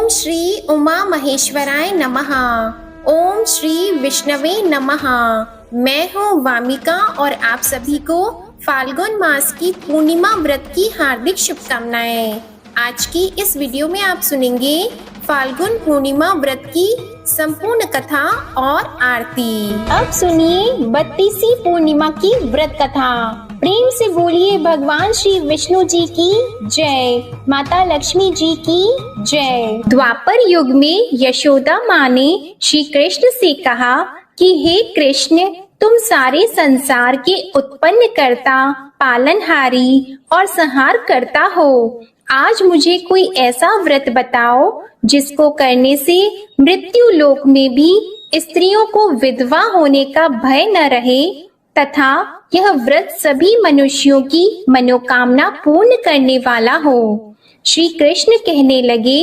ओम श्री उमा महेश्वराय नमः। ओम श्री विष्णवे नमः। मैं हूँ वामिका और आप सभी को फाल्गुन मास की पूर्णिमा व्रत की हार्दिक शुभकामनाएं। आज की इस वीडियो में आप सुनेंगे फाल्गुन पूर्णिमा व्रत की संपूर्ण कथा और आरती। अब सुनिए 32वीं पूर्णिमा की व्रत कथा। प्रेम से बोलिए भगवान श्री विष्णु जी की जय, माता लक्ष्मी जी की जय। द्वापर युग में यशोदा माँ ने श्री कृष्ण से कहा कि हे कृष्ण, तुम सारे संसार के उत्पन्न करता, पालनहारी और संहार करता हो। आज मुझे कोई ऐसा व्रत बताओ जिसको करने से मृत्यु लोक में भी स्त्रियों को विधवा होने का भय न रहे तथा यह व्रत सभी मनुष्यों की मनोकामना पूर्ण करने वाला हो। श्री कृष्ण कहने लगे,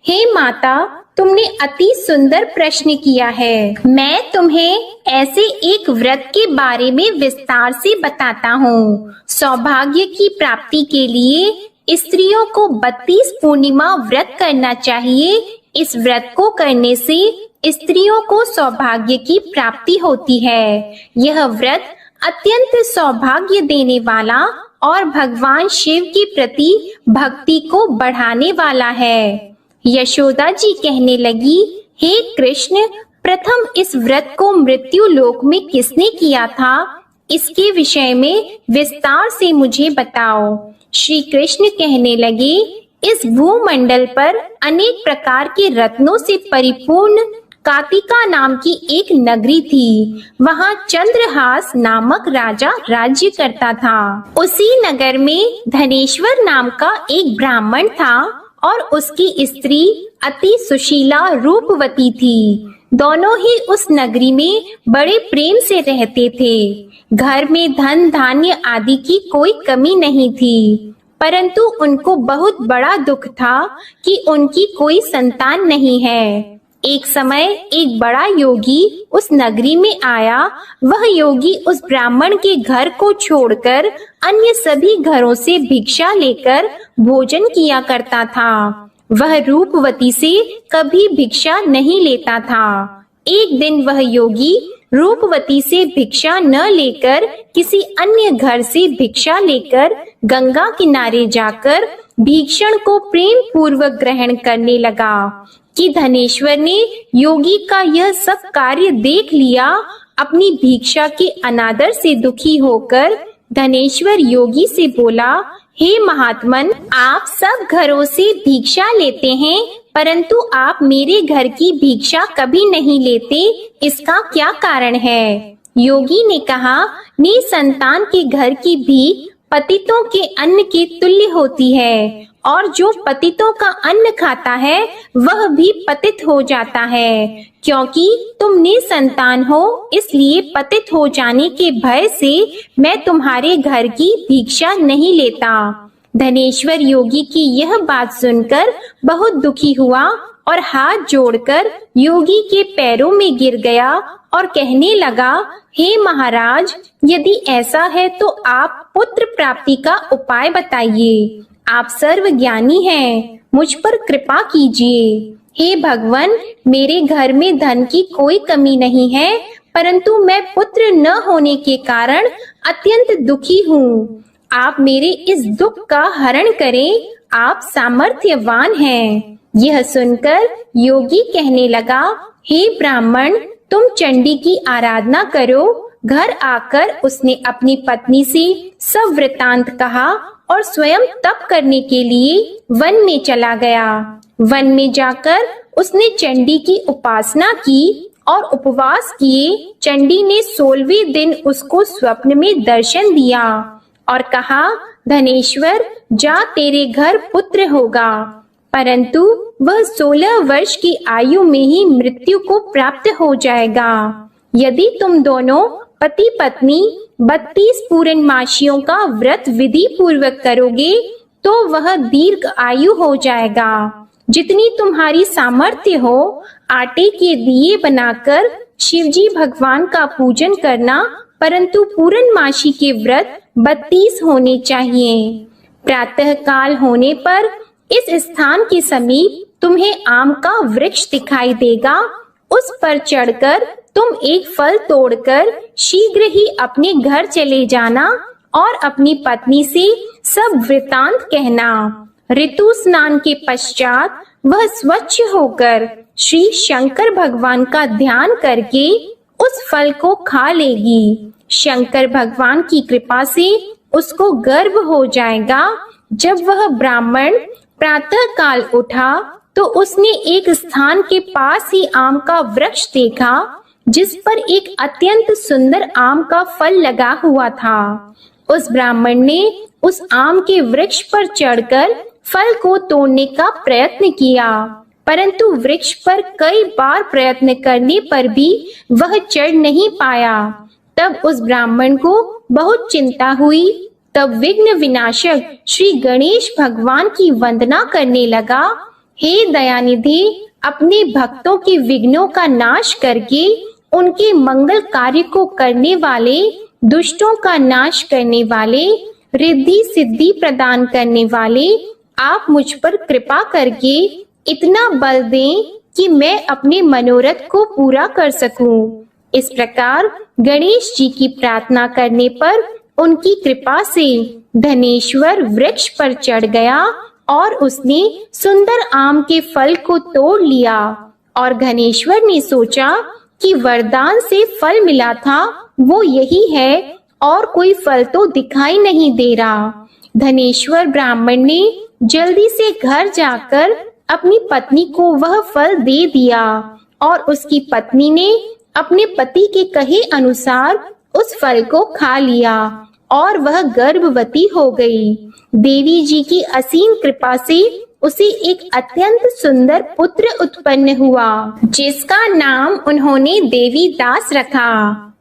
हे माता, तुमने अति सुंदर प्रश्न किया है। मैं तुम्हें ऐसे एक व्रत के बारे में विस्तार से बताता हूँ। सौभाग्य की प्राप्ति के लिए स्त्रियों को 32 पूर्णिमा व्रत करना चाहिए। इस व्रत को करने से स्त्रियों को सौभाग्य की प्राप्ति होती है। यह व्रत अत्यंत सौभाग्य देने वाला और भगवान शिव के प्रति भक्ति को बढ़ाने वाला है। यशोदा जी कहने लगी, हे कृष्ण, प्रथम इस व्रत को मृत्यु लोक में किसने किया था? इसके विषय में विस्तार से मुझे बताओ। श्री कृष्ण कहने लगे, इस भूमंडल पर अनेक प्रकार के रत्नों से परिपूर्ण कातिका नाम की एक नगरी थी। वहाँ चंद्रहास नामक राजा राज्य करता था। उसी नगर में धनेश्वर नाम का एक ब्राह्मण था और उसकी स्त्री अति सुशीला रूपवती थी। दोनों ही उस नगरी में बड़े प्रेम से रहते थे। घर में धन धान्य आदि की कोई कमी नहीं थी, परंतु उनको बहुत बड़ा दुख था कि उनकी कोई संतान नहीं है। एक समय एक बड़ा योगी उस नगरी में आया। वह योगी उस ब्राह्मण के घर को छोड़कर अन्य सभी घरों से भिक्षा लेकर भोजन किया करता था। वह रूपवती से कभी भिक्षा नहीं लेता था। एक दिन वह योगी रूपवती से भिक्षा न लेकर किसी अन्य घर से भिक्षा लेकर गंगा किनारे जाकर भीक्षण को प्रेम पूर्वक ग्रहण करने लगा कि धनेश्वर ने योगी का यह सब कार्य देख लिया। अपनी भिक्षा के अनादर से दुखी होकर धनेश्वर योगी से बोला, हे महात्मन, आप सब घरों से भिक्षा लेते हैं, परंतु आप मेरे घर की भिक्षा कभी नहीं लेते। इसका क्या कारण है? योगी ने कहा, निसंतान के घर की भीख पतितों के अन्न के तुल्य होती है और जो पतितों का अन्न खाता है वह भी पतित हो जाता है। क्योंकि तुम निसंतान हो, इसलिए पतित हो जाने के भय से मैं तुम्हारे घर की भिक्षा नहीं लेता। धनेश्वर योगी की यह बात सुनकर बहुत दुखी हुआ और हाथ जोड़कर योगी के पैरों में गिर गया और कहने लगा, हे महाराज, यदि ऐसा है तो आप पुत्र प्राप्ति का उपाय बताइए। आप सर्वज्ञानी हैं, मुझ पर कृपा कीजिए। हे भगवान, मेरे घर में धन की कोई कमी नहीं है, परंतु मैं पुत्र न होने के कारण अत्यंत दुखी हूँ। आप मेरे इस दुख का हरण करें, आप सामर्थ्यवान हैं। यह सुनकर योगी कहने लगा, हे ब्राह्मण, तुम चंडी की आराधना करो। घर आकर उसने अपनी पत्नी से सब वृतांत कहा और स्वयं तप करने के लिए वन में चला गया। वन में जाकर उसने चंडी की उपासना की और उपवास किए। चंडी ने 16वें दिन उसको स्वप्न में दर्शन दिया और कहा, धनेश्वर, जा, तेरे घर पुत्र होगा। परंतु वह 16 वर्ष की आयु में ही मृत्यु को प्राप्त हो जाएगा। यदि तुम दोनों पति पत्नी 32 पूर्णमासियों का व्रत विधि पूर्वक करोगे तो वह दीर्घ आयु हो जाएगा। जितनी तुम्हारी सामर्थ्य हो, आटे के दिए बनाकर शिवजी भगवान का पूजन करना, परंतु पूर्णमासी के व्रत 32 होने चाहिए। प्रातः काल होने पर इस स्थान के समीप तुम्हें आम का वृक्ष दिखाई देगा। उस पर चढ़कर तुम एक फल तोड़कर शीघ्र ही अपने घर चले जाना और अपनी पत्नी से सब वृतांत कहना। ऋतु स्नान के पश्चात वह स्वच्छ होकर श्री शंकर भगवान का ध्यान करके उस फल को खा लेगी। शंकर भगवान की कृपा से उसको गर्भ हो जाएगा। जब वह ब्राह्मण प्रातः काल उठा तो उसने एक स्थान के पास ही आम का वृक्ष देखा जिस पर एक अत्यंत सुंदर आम का फल लगा हुआ था। उस ब्राह्मण ने उस आम के वृक्ष पर चढ़कर फल को तोड़ने का प्रयत्न किया, परंतु वृक्ष पर कई बार प्रयत्न करने पर भी वह चढ़ नहीं पाया। तब उस ब्राह्मण को बहुत चिंता हुई। तब विघ्न विनाशक श्री गणेश भगवान की वंदना करने लगा। हे दयानिधि, अपने भक्तों के विघ्नों का नाश करके उनके मंगल कार्य को करने वाले, दुष्टों का नाश करने वाले, रिद्धि सिद्धि प्रदान करने वाले, आप मुझ पर कृपा करके इतना बल दें कि मैं अपने मनोरथ को पूरा कर सकूं। इस प्रकार गणेश जी की प्रार्थना करने पर उनकी कृपा से धनेश्वर वृक्ष पर चढ़ गया और उसने सुंदर आम के फल को तोड़ लिया। और धनेश्वर ने सोचा कि वरदान से फल मिला था वो यही है और कोई फल तो दिखाई नहीं दे रहा। धनेश्वर ब्राह्मण ने जल्दी से घर जाकर अपनी पत्नी को वह फल दे दिया और उसकी पत्नी ने अपने पति के कहे अनुसार उस फल को खा लिया और वह गर्भवती हो गई। देवी जी की असीम कृपा से उसे एक अत्यंत सुंदर पुत्र उत्पन्न हुआ जिसका नाम उन्होंने देवी दास रखा।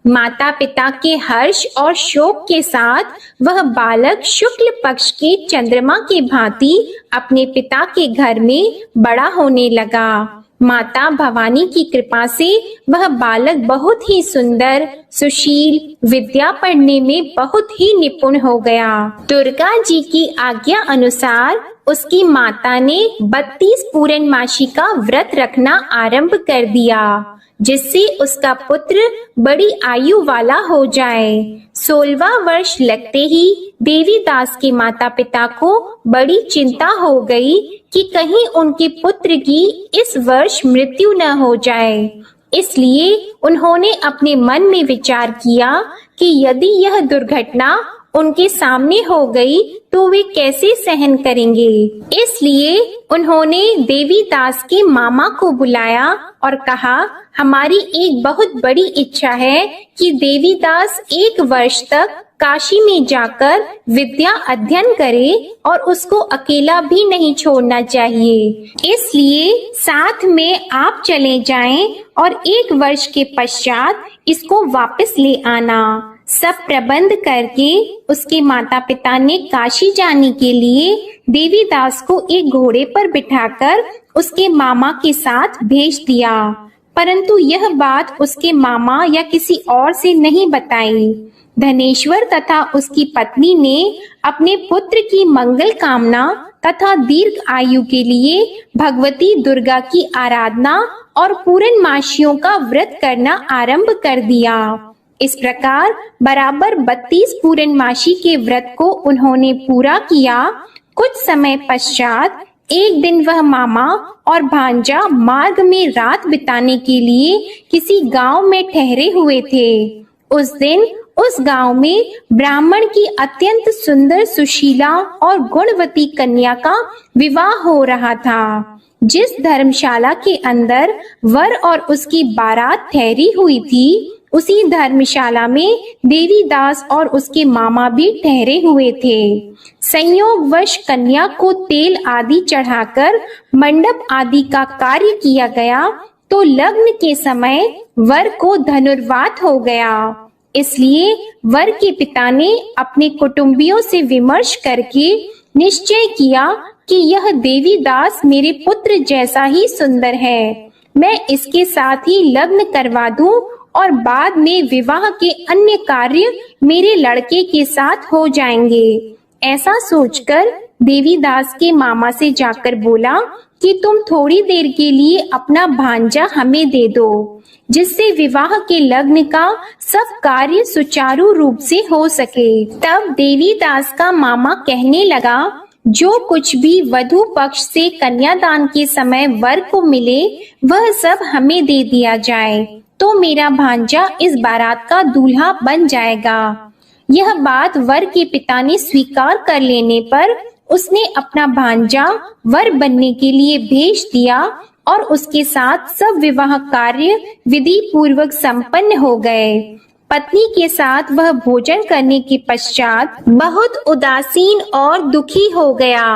माता पिता के हर्ष और शोक के साथ वह बालक शुक्ल पक्ष के चंद्रमा के भांति अपने पिता के घर में बड़ा होने लगा। माता भवानी की कृपा से वह बालक बहुत ही सुंदर, सुशील, विद्या पढ़ने में बहुत ही निपुण हो गया। दुर्गा जी की आज्ञा अनुसार उसकी माता ने 32 पूर्णमासी का व्रत रखना आरंभ कर दिया जिससे उसका पुत्र बड़ी आयु वाला हो जाए। 16वां वर्ष लगते ही देवी दास के माता पिता को बड़ी चिंता हो गई कि कहीं उनके पुत्र की इस वर्ष मृत्यु न हो जाए। इसलिए उन्होंने अपने मन में विचार किया कि यदि यह दुर्घटना उनके सामने हो गई तो वे कैसे सहन करेंगे। इसलिए उन्होंने देवी दास के मामा को बुलाया और कहा, हमारी एक बहुत बड़ी इच्छा है कि देवी दास 1 वर्ष तक काशी में जाकर विद्या अध्ययन करे और उसको अकेला भी नहीं छोड़ना चाहिए। इसलिए साथ में आप चले जाएं और 1 वर्ष के पश्चात इसको वापस ले आना। सब प्रबंध करके उसके माता पिता ने काशी जाने के लिए देवी दास को एक घोड़े पर बिठाकर उसके मामा के साथ भेज दिया, परंतु यह बात उसके मामा या किसी और से नहीं बताई। धनेश्वर तथा उसकी पत्नी ने अपने पुत्र की मंगल कामना तथा दीर्घ आयु के लिए भगवती दुर्गा की आराधना और पूर्णमासियों का व्रत करना आरंभ कर दिया। इस प्रकार बराबर 32 पूर्णमासी के व्रत को उन्होंने पूरा किया। कुछ समय पश्चात एक दिन वह मामा और भांजा मार्ग में रात बिताने के लिए किसी गांव में ठहरे हुए थे। उस दिन उस गांव में ब्राह्मण की अत्यंत सुंदर, सुशीला और गुणवती कन्या का विवाह हो रहा था। जिस धर्मशाला के अंदर वर और उसकी बारात ठहरी हुई थी, उसी धर्मशाला में देवी दास और उसके मामा भी ठहरे हुए थे। संयोगवश कन्या को तेल आदि चढ़ाकर मंडप आदि का कार्य किया गया तो लग्न के समय वर को धनुर्वात हो गया। इसलिए वर के पिता ने अपने कुटुंबियों से विमर्श करके निश्चय किया कि यह देवी दास मेरे पुत्र जैसा ही सुंदर है, मैं इसके साथ ही लग्न करवा दूं और बाद में विवाह के अन्य कार्य मेरे लड़के के साथ हो जाएंगे। ऐसा सोचकर देवीदास के मामा से जाकर बोला कि तुम थोड़ी देर के लिए अपना भांजा हमें दे दो, जिससे विवाह के लग्न का सब कार्य सुचारू रूप से हो सके। तब देवीदास का मामा कहने लगा, जो कुछ भी वधू पक्ष से कन्यादान के समय वर को मिले वह सब हमें दे दिया जाए, तो मेरा भांजा इस बारात का दूल्हा बन जाएगा। यह बात वर के पिता ने स्वीकार कर लेने पर उसने अपना भांजा वर बनने के लिए भेज दिया और उसके साथ सब विवाह कार्य विधि पूर्वक संपन्न हो गए। पत्नी के साथ वह भोजन करने के पश्चात बहुत उदासीन और दुखी हो गया।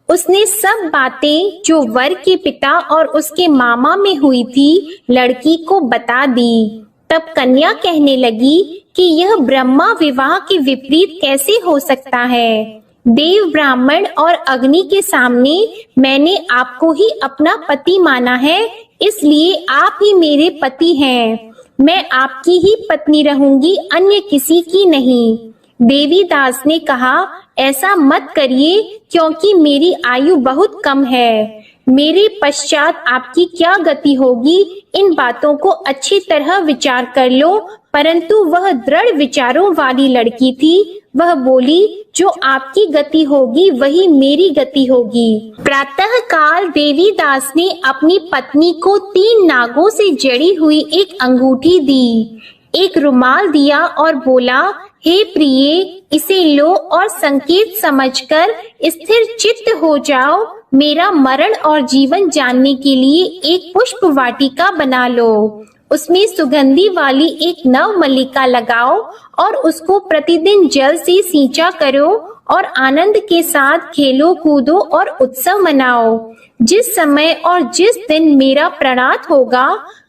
उसने सब बातें जो वर के पिता और उसके मामा में हुई थी लड़की को बता दी। तब कन्या कहने लगी कि यह ब्रह्मा विवाह के विपरीत कैसे हो सकता है। देव, ब्राह्मण और अग्नि के सामने मैंने आपको ही अपना पति माना है, इसलिए आप ही मेरे पति हैं। मैं आपकी ही पत्नी रहूंगी, अन्य किसी की नहीं। देवीदास ने कहा, ऐसा मत करिए, क्योंकि मेरी आयु बहुत कम है। मेरे पश्चात आपकी क्या गति होगी, इन बातों को अच्छी तरह विचार कर लो। परंतु वह दृढ़ विचारों वाली लड़की थी। वह बोली, जो आपकी गति होगी वही मेरी गति होगी। प्रातः काल देवीदास ने अपनी पत्नी को 3 नागों से जड़ी हुई एक अंगूठी दी, एक रुमाल दिया और बोला, हे प्रिये, इसे लो और संकेत समझकर स्थिर चित्त हो जाओ। मेरा मरण और जीवन जानने के लिए एक पुष्प वाटिका बना लो। उसमें सुगंधी वाली एक नव मल्लिका लगाओ और उसको प्रतिदिन जल से सींचा करो और आनंद के साथ खेलो कूदो और उत्सव मनाओ। जिस समय और जिस दिन मेरा प्राणात होगा,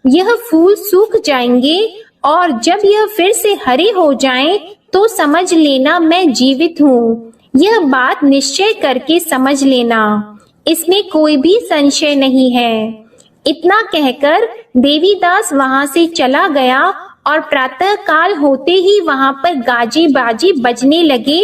यह फूल सूख जाएंगे और जब यह फिर से हरे हो जाएं, तो समझ लेना मैं जीवित हूँ। यह बात निश्चय करके समझ लेना, इसमें कोई भी संशय नहीं है। इतना कहकर देवीदास वहां से चला गया और प्रातः काल होते ही वहां पर गाजे बाजे बजने लगे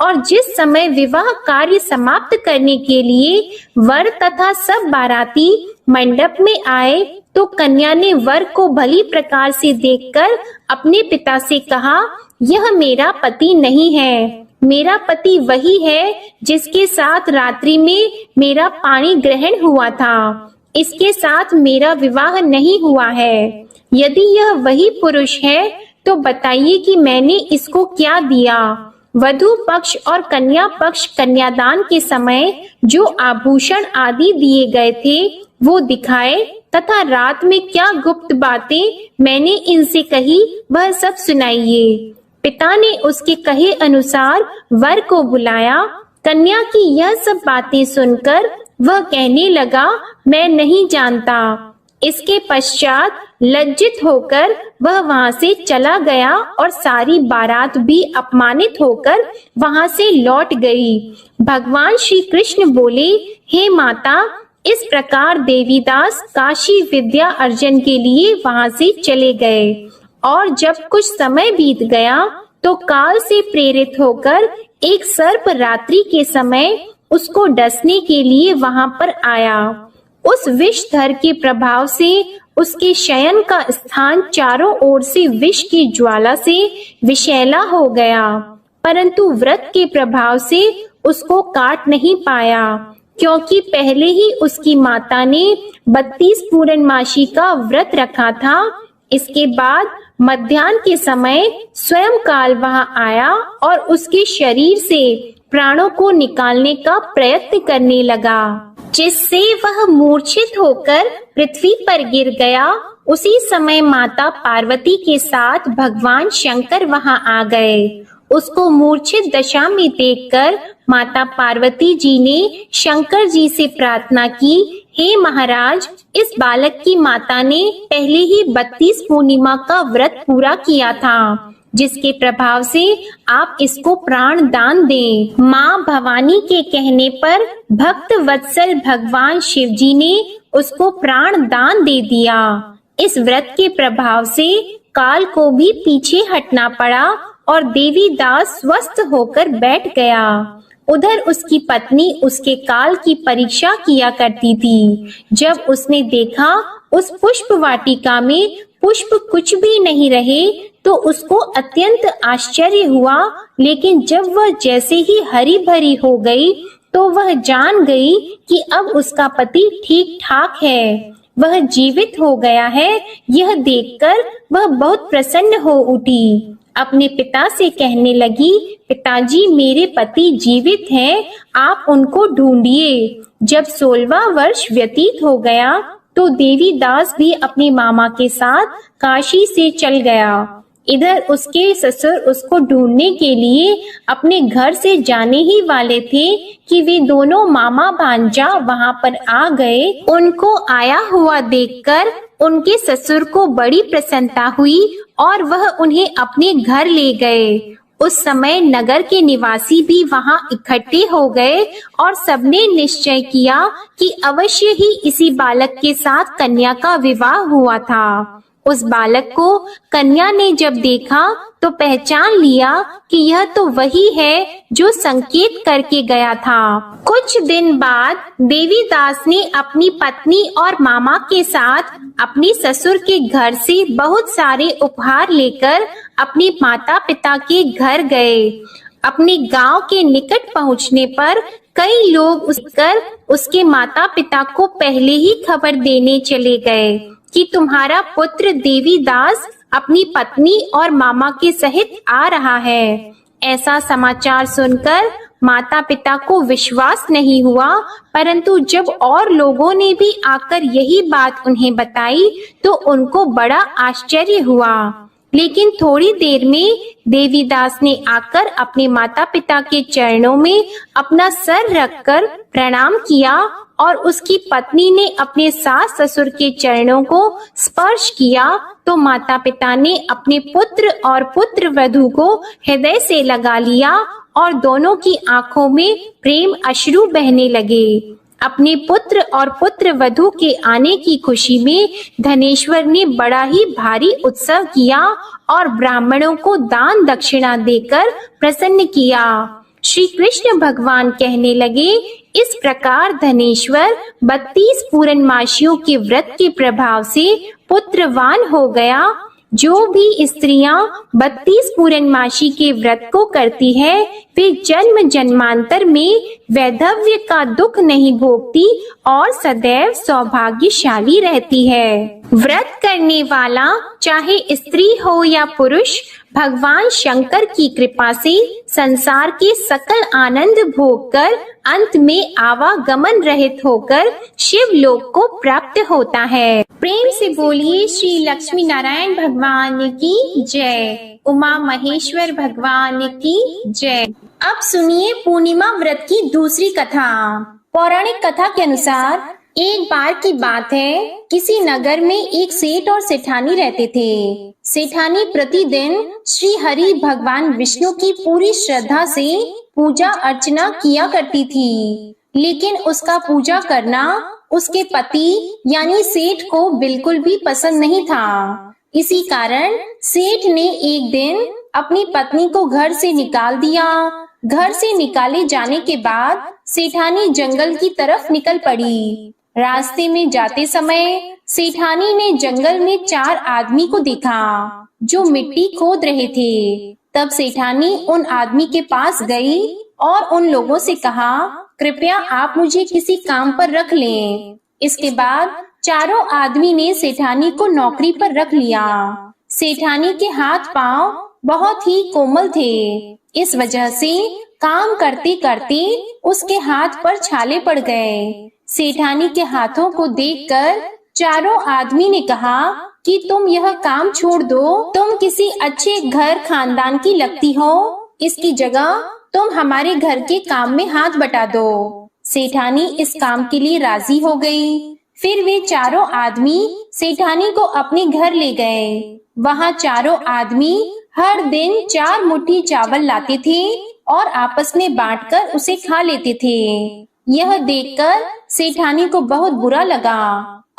और जिस समय विवाह कार्य समाप्त करने के लिए वर तथा सब बाराती मंडप में आए, तो कन्या ने वर को भली प्रकार से देखकर अपने पिता से कहा, यह मेरा पति नहीं है। मेरा पति वही है जिसके साथ रात्रि में मेरा पाणी ग्रहण हुआ था। इसके साथ मेरा विवाह नहीं हुआ है। यदि यह वही पुरुष है तो बताइए कि मैंने इसको क्या दिया। वधू पक्ष और कन्या पक्ष कन्यादान के समय जो आभूषण आदि दिए गए थे वो दिखाए तथा रात में क्या गुप्त बातें मैंने इनसे कही वह सब सुनाइए। पिता ने उसके कहे अनुसार वर को बुलाया। कन्या की यह सब बातें सुनकर वह कहने लगा, मैं नहीं जानता। इसके पश्चात लज्जित होकर वह वहां से चला गया और सारी बारात भी अपमानित होकर वहां से लौट गई। भगवान श्री कृष्ण बोले, हे माता, इस प्रकार देवीदास काशी विद्या अर्जन के लिए वहां से चले गए और जब कुछ समय बीत गया तो काल से प्रेरित होकर एक सर्प रात्रि के समय उसको डसने के लिए वहां पर आया। उस विषधर के प्रभाव से उसके शयन का स्थान चारों ओर से विष की ज्वाला से विषैला हो गया, परंतु व्रत के प्रभाव से उसको काट नहीं पाया, क्योंकि पहले ही उसकी माता ने 32 पूर्णमासी का व्रत रखा था। इसके बाद मध्याह्न के समय स्वयं काल वहां आया और उसके शरीर से प्राणों को निकालने का प्रयत्न करने लगा, जिससे वह मूर्छित होकर पृथ्वी पर गिर गया। उसी समय माता पार्वती के साथ भगवान शंकर वहां आ गए। उसको मूर्छित दशा में देखकर माता पार्वती जी ने शंकर जी से प्रार्थना की, हे महाराज, इस बालक की माता ने पहले ही 32 पूर्णिमा का व्रत पूरा किया था, जिसके प्रभाव से आप इसको प्राण दान दें। माँ भवानी के कहने पर भक्त वत्सल भगवान शिव जी ने उसको प्राण दान दे दिया। इस व्रत के प्रभाव से काल को भी पीछे हटना पड़ा और देवीदास स्वस्थ होकर बैठ गया। उधर उसकी पत्नी उसके काल की परीक्षा किया करती थी। जब उसने देखा उस पुष्प वाटिका में पुष्प कुछ भी नहीं रहे तो उसको अत्यंत आश्चर्य हुआ, लेकिन जब वह जैसे ही हरी भरी हो गई तो वह जान गई कि अब उसका पति ठीक ठाक है, वह जीवित हो गया है। यह देखकर वह बहुत प्रसन्न हो उठी। अपने पिता से कहने लगी, पिताजी मेरे पति जीवित हैं, आप उनको ढूंढिए। जब 16वां वर्ष व्यतीत हो गया तो देवीदास भी अपने मामा के साथ काशी से चल गया। इधर उसके ससुर उसको ढूंढने के लिए अपने घर से जाने ही वाले थे कि वे दोनों मामा भांजा वहां पर आ गए। उनको आया हुआ देखकर उनके ससुर को बड़ी प्रसन्नता हुई और वह उन्हें अपने घर ले गए। उस समय नगर के निवासी भी वहां इकट्ठे हो गए और सबने निश्चय किया कि अवश्य ही इसी बालक के साथ कन्या का विवाह हुआ था। उस बालक को कन्या ने जब देखा तो पहचान लिया कि यह तो वही है जो संकेत करके गया था। कुछ दिन बाद देवीदास ने अपनी पत्नी और मामा के साथ अपने ससुर के घर से बहुत सारे उपहार लेकर अपने माता पिता के घर गए। अपने गांव के निकट पहुंचने पर कई लोग उसके माता पिता को पहले ही खबर देने चले गए कि तुम्हारा पुत्र देवीदास अपनी पत्नी और मामा के सहित आ रहा है। ऐसा समाचार सुनकर माता पिता को विश्वास नहीं हुआ, परंतु जब और लोगों ने भी आकर यही बात उन्हें बताई तो उनको बड़ा आश्चर्य हुआ। लेकिन थोड़ी देर में देवीदास ने आकर अपने माता पिता के चरणों में अपना सर रखकर प्रणाम किया और उसकी पत्नी ने अपने सास ससुर के चरणों को स्पर्श किया तो माता पिता ने अपने पुत्र और पुत्र वधू को हृदय से लगा लिया और दोनों की आंखों में प्रेम अश्रु बहने लगे। अपने पुत्र और पुत्र वधू के आने की खुशी में धनेश्वर ने बड़ा ही भारी उत्सव किया और ब्राह्मणों को दान दक्षिणा देकर प्रसन्न किया। श्री कृष्ण भगवान कहने लगे, इस प्रकार धनेश्वर 32 पूर्णमासियों के व्रत के प्रभाव से पुत्रवान हो गया। जो भी स्त्रियां 32 पूर्णमासी के व्रत को करती है वे जन्म जन्मांतर में वैधव्य का दुख नहीं भोगती और सदैव सौभाग्यशाली रहती है। व्रत करने वाला चाहे स्त्री हो या पुरुष भगवान शंकर की कृपा से संसार के सकल आनंद भोगकर अंत में आवागमन रहित होकर शिव लोक को प्राप्त होता है। प्रेम से बोलिए श्री लक्ष्मी नारायण भगवान की जय, उमा महेश्वर भगवान की जय। अब सुनिए पूर्णिमा व्रत की दूसरी कथा। पौराणिक कथा के अनुसार एक बार की बात है, किसी नगर में एक सेठ और सेठानी रहते थे। सेठानी प्रतिदिन श्री हरि भगवान विष्णु की पूरी श्रद्धा से पूजा अर्चना किया करती थी, लेकिन उसका पूजा करना उसके पति यानी सेठ को बिल्कुल भी पसंद नहीं था। इसी कारण सेठ ने एक दिन अपनी पत्नी को घर से निकाल दिया। घर से निकाले जाने के बाद सेठानी जंगल की तरफ निकल पड़ी। रास्ते में जाते समय सेठानी ने जंगल में 4 आदमी को देखा जो मिट्टी खोद रहे थे। तब सेठानी उन आदमी के पास गई और उन लोगों से कहा, कृपया आप मुझे किसी काम पर रख लें। इसके बाद चारों आदमी ने सेठानी को नौकरी पर रख लिया। सेठानी के हाथ पांव बहुत ही कोमल थे, इस वजह से काम करते करते उसके हाथ पर छाले पड़ गए। सेठानी के हाथों को देखकर चारों आदमी ने कहा कि तुम यह काम छोड़ दो, तुम किसी अच्छे घर खानदान की लगती हो, इसकी जगह तुम हमारे घर के काम में हाथ बटा दो। सेठानी इस काम के लिए राजी हो गई। फिर वे चारों आदमी सेठानी को अपने घर ले गए। वहाँ चारों आदमी हर दिन 4 मुट्ठी चावल लाते थे और आपस में बांटकर उसे खा लेते थे। यह देखकर सेठानी को बहुत बुरा लगा।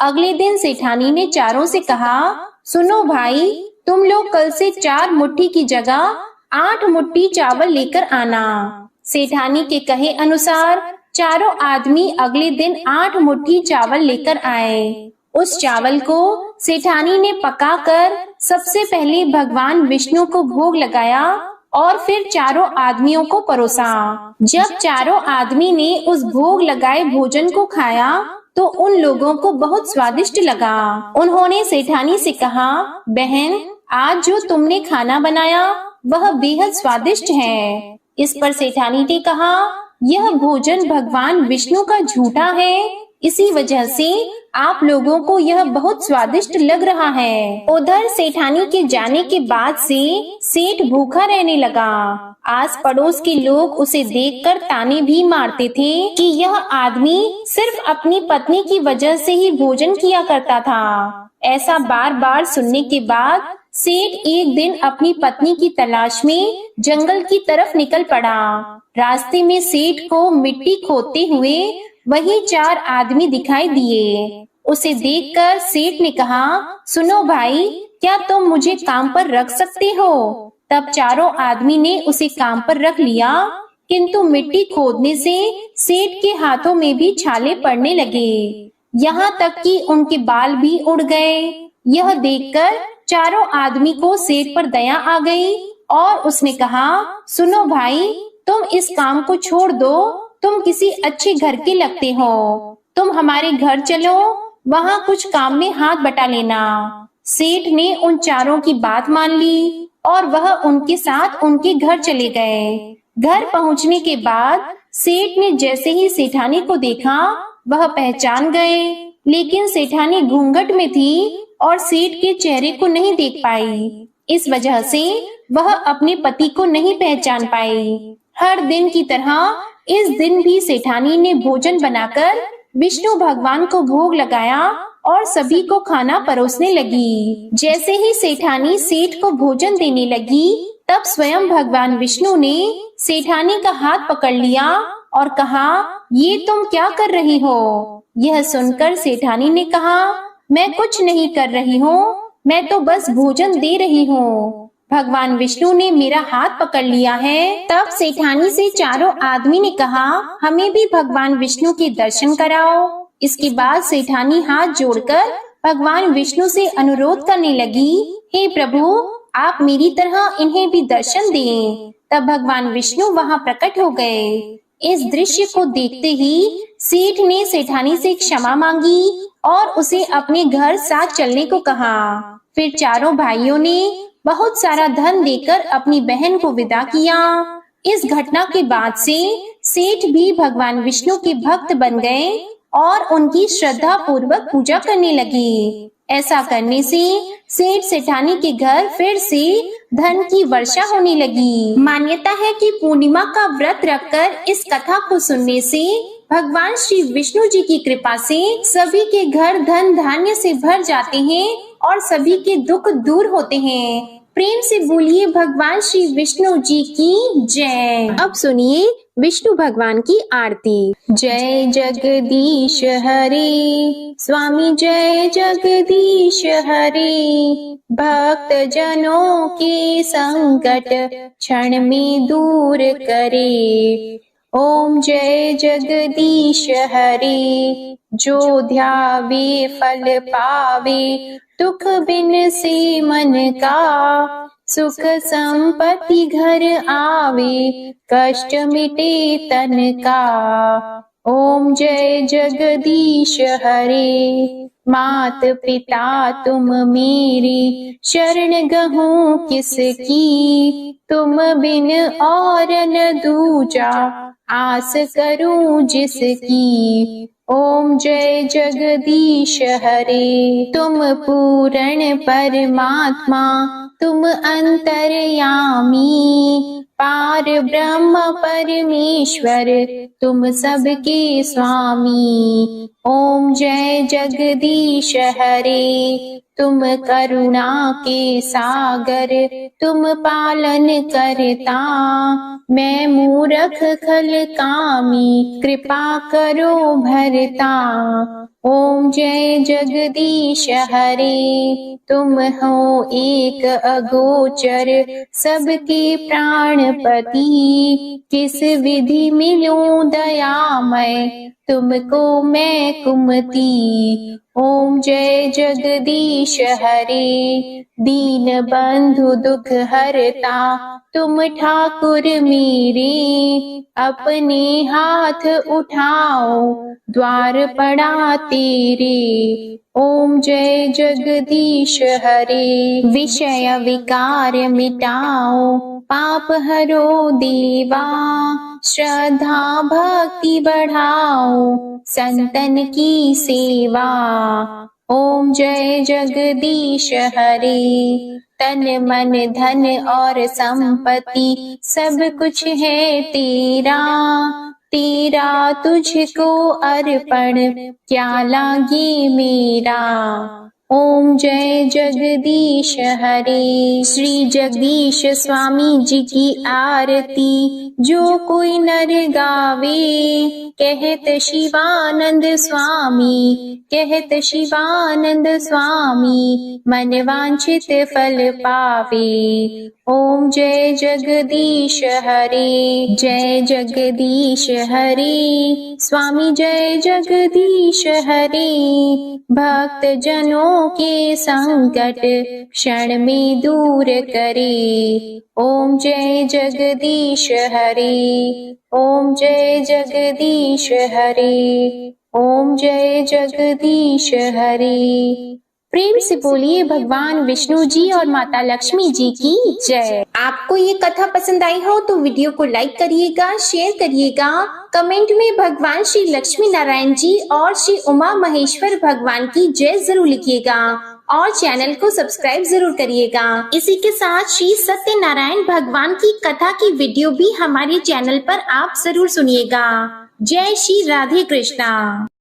अगले दिन सेठानी ने चारों से कहा, सुनो भाई, तुम लोग कल से 4 मुट्ठी की जगह 8 मुट्ठी चावल लेकर आना। सेठानी के कहे अनुसार चारों आदमी अगले दिन 8 मुट्ठी चावल लेकर आए। उस चावल को सेठानी ने पकाकर सबसे पहले भगवान विष्णु को भोग लगाया और फिर चारों आदमियों को परोसा। जब चारों आदमी ने उस भोग लगाए भोजन को खाया तो उन लोगों को बहुत स्वादिष्ट लगा। उन्होंने सेठानी से कहा, बहन, आज जो तुमने खाना बनाया वह बेहद स्वादिष्ट है। इस पर सेठानी ने कहा, यह भोजन भगवान विष्णु का झूठा है, इसी वजह से आप लोगों को यह बहुत स्वादिष्ट लग रहा है। उधर सेठानी के जाने के बाद से सेठ भूखा रहने लगा। आस पड़ोस के लोग उसे देखकर ताने भी मारते थे कि यह आदमी सिर्फ अपनी पत्नी की वजह से ही भोजन किया करता था। ऐसा बार बार सुनने के बाद सेठ एक दिन अपनी पत्नी की तलाश में जंगल की तरफ निकल पड़ा। रास्ते में सेठ को मिट्टी खोदते हुए वही 4 आदमी दिखाई दिए। उसे देखकर सेठ ने कहा, सुनो भाई, क्या तुम मुझे काम पर रख सकते हो? तब चारों आदमी ने उसे काम पर रख लिया, किंतु मिट्टी खोदने से सेठ के हाथों में भी छाले पड़ने लगे, यहाँ तक कि उनके बाल भी उड़ गए। यह देखकर चारों आदमी को सेठ पर दया आ गई और उसने कहा, सुनो भाई, तुम इस काम को छोड़ दो, तुम किसी अच्छे घर के लगते हो, तुम हमारे घर चलो, वहाँ कुछ काम में हाथ बटा लेना। सेठ ने उन चारों की बात मान ली और वह उनके साथ उनके घर चले गए। घर पहुँचने के बाद सेठ ने जैसे ही सेठानी को देखा वह पहचान गए, लेकिन सेठानी घूंघट में थी और सेठ के चेहरे को नहीं देख पाई। इस वजह से वह अपने पति को नहीं पहचान पाई। हर दिन की तरह इस दिन भी सेठानी ने भोजन बनाकर विष्णु भगवान को भोग लगाया और सभी को खाना परोसने लगी। जैसे ही सेठानी सेठ को भोजन देने लगी, तब स्वयं भगवान विष्णु ने सेठानी का हाथ पकड़ लिया और कहा, ये तुम क्या कर रही हो? यह सुनकर सेठानी ने कहा, मैं कुछ नहीं कर रही हूँ, मैं तो बस भोजन दे रही हूँ। भगवान विष्णु ने मेरा हाथ पकड़ लिया है। तब सेठानी से चारों आदमी ने कहा, हमें भी भगवान विष्णु के दर्शन कराओ। इसके बाद सेठानी हाथ जोड़कर भगवान विष्णु से अनुरोध करने लगी, हे प्रभु, आप मेरी तरह इन्हें भी दर्शन दें। तब भगवान विष्णु वहाँ प्रकट हो गए। इस दृश्य को देखते ही सेठ ने सेठानी से क्षमा मांगी और उसे अपने घर साथ चलने को कहा। फिर चारों भाइयों ने बहुत सारा धन देकर अपनी बहन को विदा किया। इस घटना के बाद से सेठ भी भगवान विष्णु के भक्त बन गए और उनकी श्रद्धा पूर्वक पूजा करने लगे। ऐसा करने से सेठ सेठानी के घर फिर से धन की वर्षा होने लगी। मान्यता है कि पूर्णिमा का व्रत रखकर इस कथा को सुनने से भगवान श्री विष्णु जी की कृपा से सभी के घर धन धान्य से भर जाते हैं और सभी के दुख दूर होते हैं। प्रेम से बोलिए भगवान श्री विष्णु जी की जय। अब सुनिए विष्णु भगवान की आरती। जय जगदीश हरे स्वामी, जय जगदीश हरे, भक्त जनों के संकट क्षण में दूर करे। ओम जय जगदीश हरे, जो ध्यावे फल पावे, दुख बिन से मन का, सुख संपत्ति घर आवे, कष्ट मिटे तन का। ओम जय जगदीश हरे, मात पिता तुम मेरी, शरण गहूं किसकी, तुम बिन और न दूजा, आस करूं जिसकी। ओम जय जगदीश हरे, तुम पूर्ण परमात्मा, तुम अंतर्यामी, पार ब्रह्म परमेश्वर, तुम सबके स्वामी। ओम जय जगदीश हरे, तुम करुणा के सागर, तुम पालन करता, मैं मूर्ख खल कामी, कृपा करो भरता। ओम जय जगदीश हरे, तुम हो एक अगोचर, सबके प्राण गणपति, किस विधि मिलूं दयामय, तुमको मैं कुमति। ओम जय जगदीश हरे, दीन बंधु दुख हरता, तुम ठाकुर मेरे, अपने हाथ उठाओ, द्वार पड़ा तेरे। ओम जय जगदीश हरे, विषय विकार मिटाओ, पाप हरो देवा, श्रद्धा भक्ति बढ़ाओ, संतन की सेवा। ओम जय जगदीश हरे, तन मन धन और संपत्ति सब कुछ है तेरा, तेरा तुझको अर्पण क्या लागे मेरा। ओम जय जगदीश हरे, श्री जगदीश स्वामी जी की आरती जो कोई नर गावे, कहत शिवानंद स्वामी, कहत शिवानंद स्वामी, मन वांछित फल पावे। ओम जय जगदीश हरे, जय जगदीश हरे, स्वामी जय जगदीश हरे, भक्त जनों के संकट क्षण में दूर करे। ओम जय जगदीश हरे, ओम जय जगदीश हरे, ओम जय जगदीश हरे। प्रेम से बोलिए भगवान विष्णु जी और माता लक्ष्मी जी की जय। आपको ये कथा पसंद आई हो तो वीडियो को लाइक करिएगा, शेयर करिएगा, कमेंट में भगवान श्री लक्ष्मी नारायण जी और श्री उमा महेश्वर भगवान की जय जरूर लिखिएगा और चैनल को सब्सक्राइब जरूर करिएगा। इसी के साथ श्री सत्यनारायण भगवान की कथा की वीडियो भी हमारे चैनल पर आप जरूर सुनिएगा। जय श्री राधे कृष्णा।